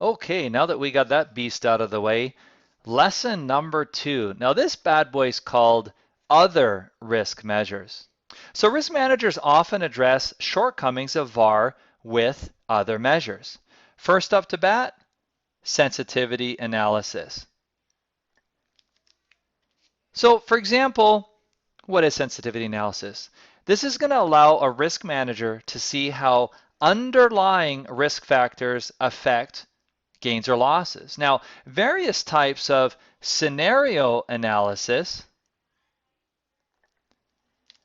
Okay, now that we got that beast out of the way, lesson number 2. Now this bad boy is called other risk measures. So risk managers often address shortcomings of VAR with other measures. First up to bat, sensitivity analysis. So for example, what is sensitivity analysis? This is going to allow a risk manager to see how underlying risk factors affect gains or losses. Now, various types of scenario analysis.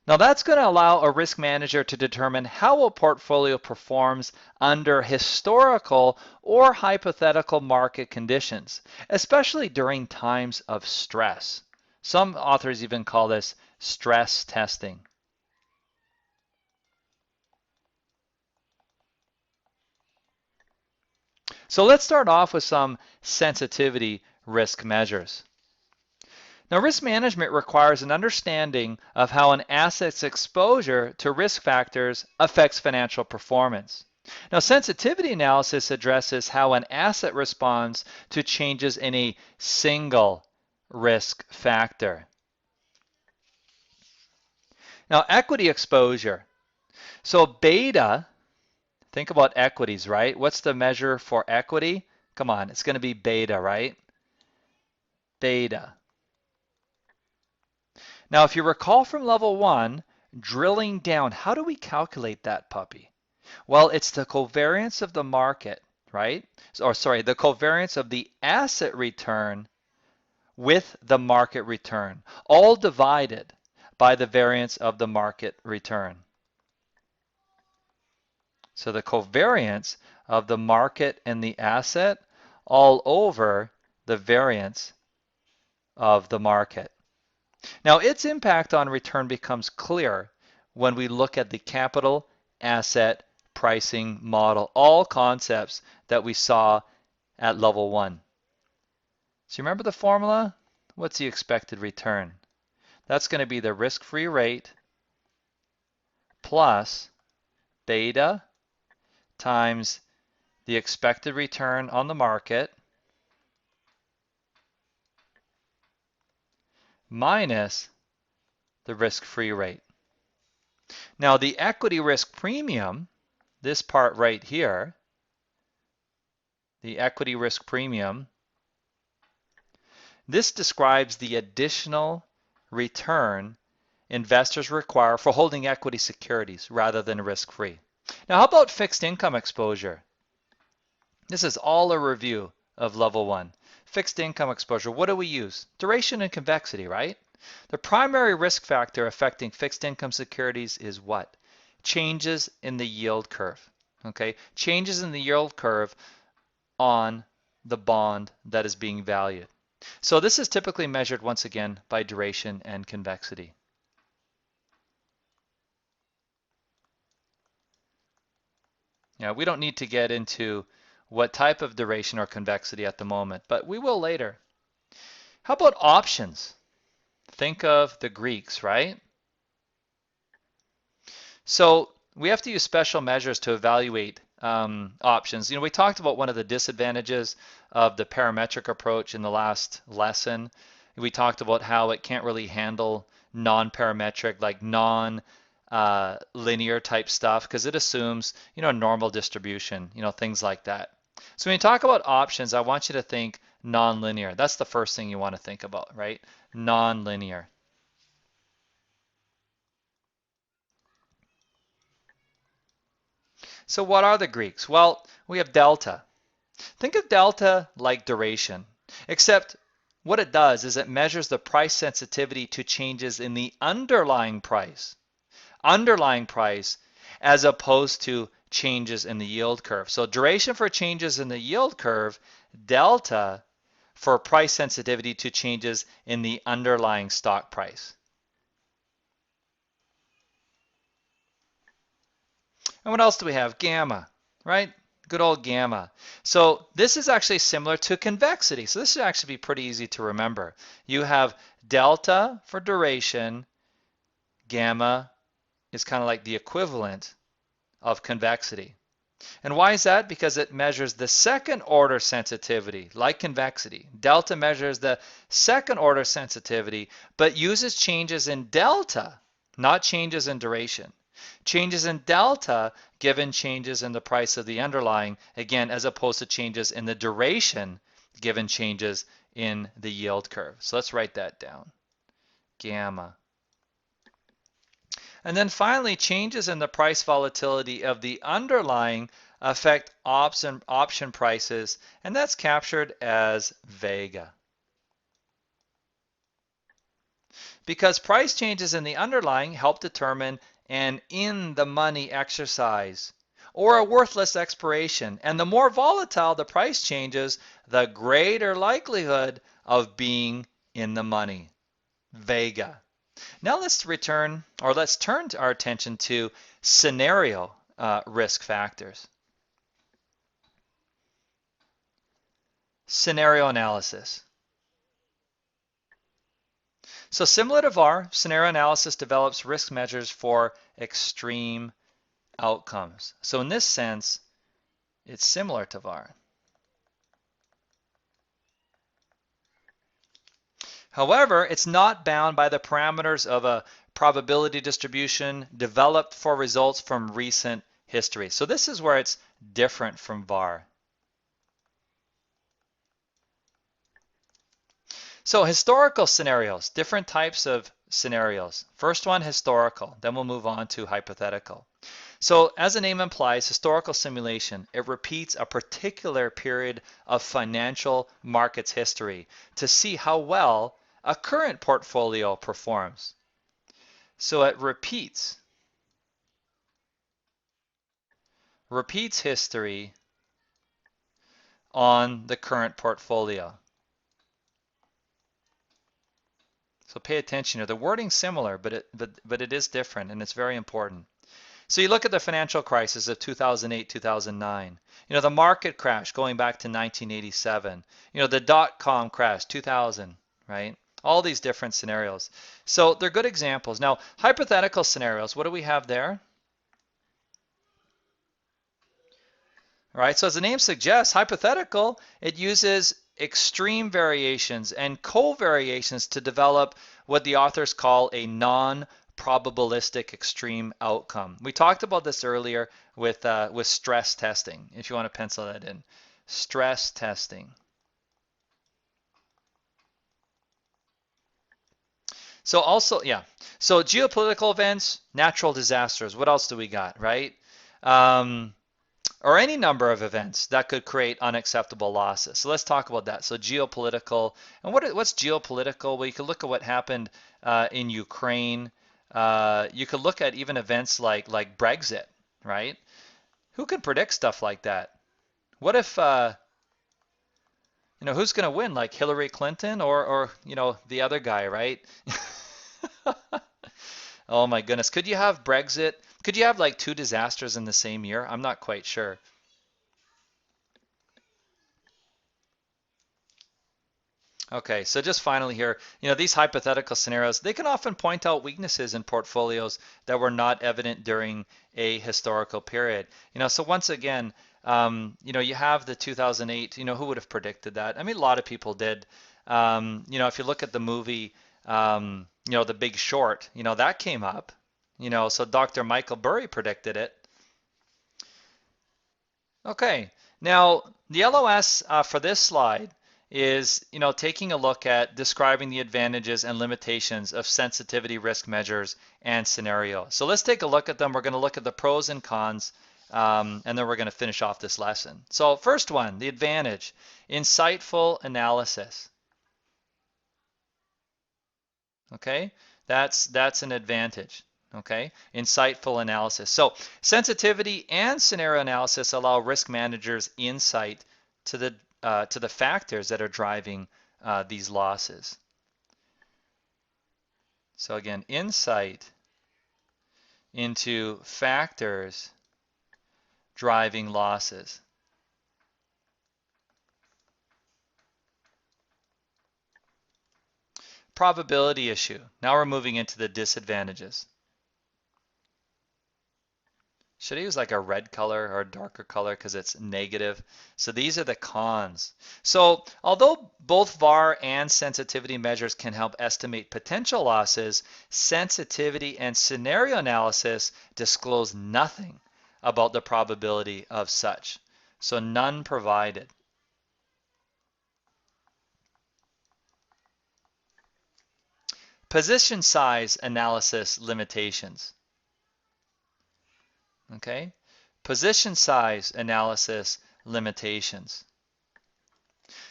Now, that's going to allow a risk manager to determine how a portfolio performs under historical or hypothetical market conditions, especially during times of stress. Some authors even call this stress testing. So let's start off with some sensitivity risk measures. Now, risk management requires an understanding of how an asset's exposure to risk factors affects financial performance. Now, sensitivity analysis addresses how an asset responds to changes in a single risk factor. Now, equity exposure. So beta, think about equities, right? What's the measure for equity? Come on, it's going to be beta, right? Beta. Now, if you recall from level 1, drilling down, how do we calculate that puppy? Well, it's the covariance of the market, right? Or sorry, the covariance of the asset return with the market return, all divided by the variance of the market return. So the covariance of the market and the asset all over the variance of the market. Now, its impact on return becomes clear when we look at the capital asset pricing model, all concepts that we saw at level 1. So remember the formula? What's the expected return? That's going to be the risk-free rate plus beta times the expected return on the market minus the risk-free rate. Now the equity risk premium, this part right here, the equity risk premium, this describes the additional return investors require for holding equity securities rather than risk-free. Now, how about fixed income exposure? This is all a review of level 1. Fixed income exposure, what do we use? Duration and convexity, right? The primary risk factor affecting fixed income securities is what? Changes in the yield curve. Okay, changes in the yield curve on the bond that is being valued. So this is typically measured once again by duration and convexity. Now, we don't need to get into what type of duration or convexity at the moment, but we will later. How about options? Think of the Greeks, right? So we have to use special measures to evaluate options. We talked about one of the disadvantages of the parametric approach in the last lesson. We talked about how it can't really handle non-parametric, like non-linear type stuff, because it assumes, normal distribution, things like that. So when you talk about options, I want you to think non-linear. That's the first thing you want to think about, right? Non-linear. So what are the Greeks? Well, we have delta. Think of delta like duration, except what it does is it measures the price sensitivity to changes in the underlying price, as opposed to changes in the yield curve. So duration for changes in the yield curve, delta for price sensitivity to changes in the underlying stock price. And what else do we have? Gamma, right? Good old gamma. So this is actually similar to convexity. So this should actually be pretty easy to remember. You have delta for duration. Gamma is kind of like the equivalent of convexity. And why is that? Because it measures the second order sensitivity, like convexity. Delta measures the second order sensitivity, but uses changes in delta, not changes in duration. Changes in delta given changes in the price of the underlying, again, as opposed to changes in the duration given changes in the yield curve. So let's write that down. Gamma. And then finally, changes in the price volatility of the underlying affect option prices, and that's captured as vega. Because price changes in the underlying help determine an in-the-money exercise or a worthless expiration. And the more volatile the price changes, the greater likelihood of being in the money. Vega. Now let's turn our attention to scenario risk factors. Scenario analysis. So similar to VAR, scenario analysis develops risk measures for extreme outcomes. So in this sense, it's similar to VAR. However, it's not bound by the parameters of a probability distribution developed for results from recent history. So this is where it's different from VAR. So historical scenarios, different types of scenarios. First one, historical. Then we'll move on to hypothetical. So as the name implies, historical simulation, it repeats a particular period of financial markets history to see how well a current portfolio performs. So it repeats history on the current portfolio. So pay attention here. The wording's similar, but it is different, and it's very important. So you look at the financial crisis of 2008, 2009. The market crash going back to 1987. The dot-com crash, 2000, right? All these different scenarios. So they're good examples. Now, hypothetical scenarios, what do we have there? All right, so as the name suggests, hypothetical, it uses extreme variations and covariations to develop what the authors call a non-probabilistic extreme outcome. We talked about this earlier with stress testing, if you want to pencil that in. Stress testing. So also, yeah, so geopolitical events, natural disasters, what else do we got, right? Or any number of events that could create unacceptable losses. So let's talk about that. So geopolitical, and what's geopolitical? Well, you could look at what happened in Ukraine. You could look at even events like Brexit, right? Who can predict stuff like that? What if, who's going to win, like Hillary Clinton or the other guy, right? Oh my goodness. Could you have Brexit? Could you have like two disasters in the same year? I'm not quite sure. Okay, so just finally here, these hypothetical scenarios, they can often point out weaknesses in portfolios that were not evident during a historical period. So once again, you have the 2008, who would have predicted that? I mean, a lot of people did. If you look at the movie, The Big Short, that came up. So Dr. Michael Burry predicted it. Okay, now the LOS for this slide is, taking a look at describing the advantages and limitations of sensitivity risk measures and scenario. So let's take a look at them. We're going to look at the pros and cons, and then we're going to finish off this lesson. So first one, the advantage, insightful analysis. Okay, that's an advantage. Okay, insightful analysis. So sensitivity and scenario analysis allow risk managers insight to the factors that are driving these losses. So again, insight into factors driving losses. Probability issue. Now we're moving into the disadvantages. Should I use like a red color or a darker color because it's negative? So these are the cons. So although both VAR and sensitivity measures can help estimate potential losses, sensitivity and scenario analysis disclose nothing about the probability of such. So none provided. Position size analysis limitations. Okay, position size analysis limitations.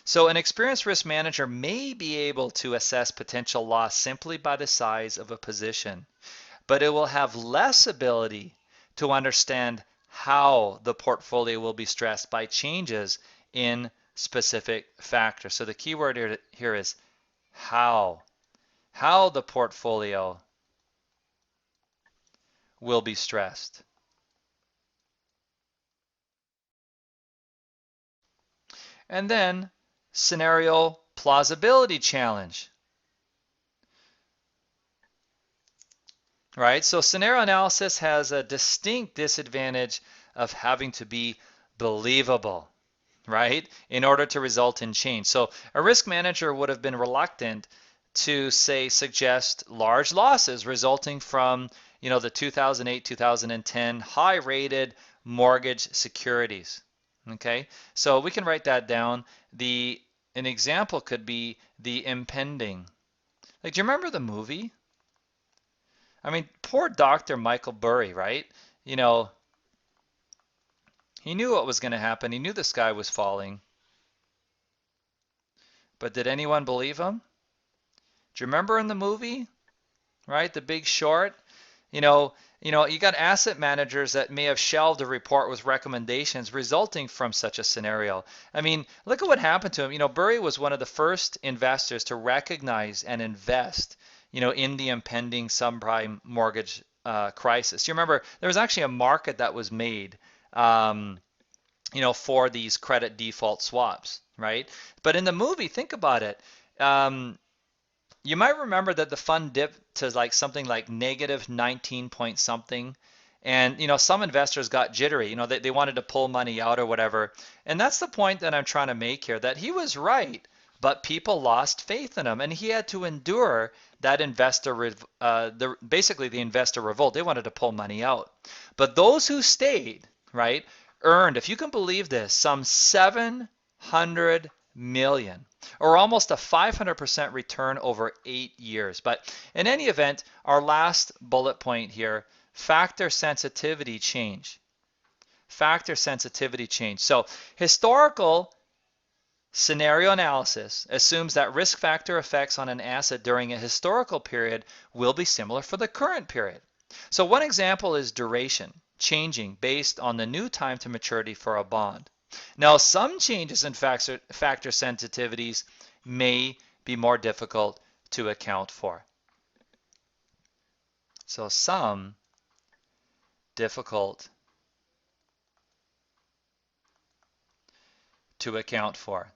So an experienced risk manager may be able to assess potential loss simply by the size of a position, but it will have less ability to understand how the portfolio will be stressed by changes in specific factors. So the key word here is how the portfolio will be stressed. And then scenario plausibility challenge. Right? So scenario analysis has a distinct disadvantage of having to be believable, right? In order to result in change. So a risk manager would have been reluctant to say suggest large losses resulting from, the 2008-2010 high rated mortgage securities. Okay? So we can write that down. An example could be the impending. Like, do you remember the movie? I mean, poor Dr. Michael Burry, right? You know, he knew what was going to happen. He knew the sky was falling. But did anyone believe him? Do you remember in the movie, right? The Big Short? You got asset managers that may have shelved a report with recommendations resulting from such a scenario. I mean, look at what happened to him. Burry was one of the first investors to recognize and invest, in the impending subprime mortgage crisis. You remember there was actually a market that was made, for these credit default swaps, right? But in the movie, think about it. You might remember that the fund dipped to like something like negative 19 point something. And, some investors got jittery, they wanted to pull money out or whatever. And that's the point that I'm trying to make here, that he was right, but people lost faith in him. And he had to endure that basically the investor revolt. They wanted to pull money out. But those who stayed, right, earned, if you can believe this, some 700 million, or almost a 500% return over 8 years. But in any event, our last bullet point here, factor sensitivity change. Factor sensitivity change. So historical scenario analysis assumes that risk factor effects on an asset during a historical period will be similar for the current period. So one example is duration, changing based on the new time to maturity for a bond. Now, some changes in factor sensitivities may be more difficult to account for. So some difficult to account for.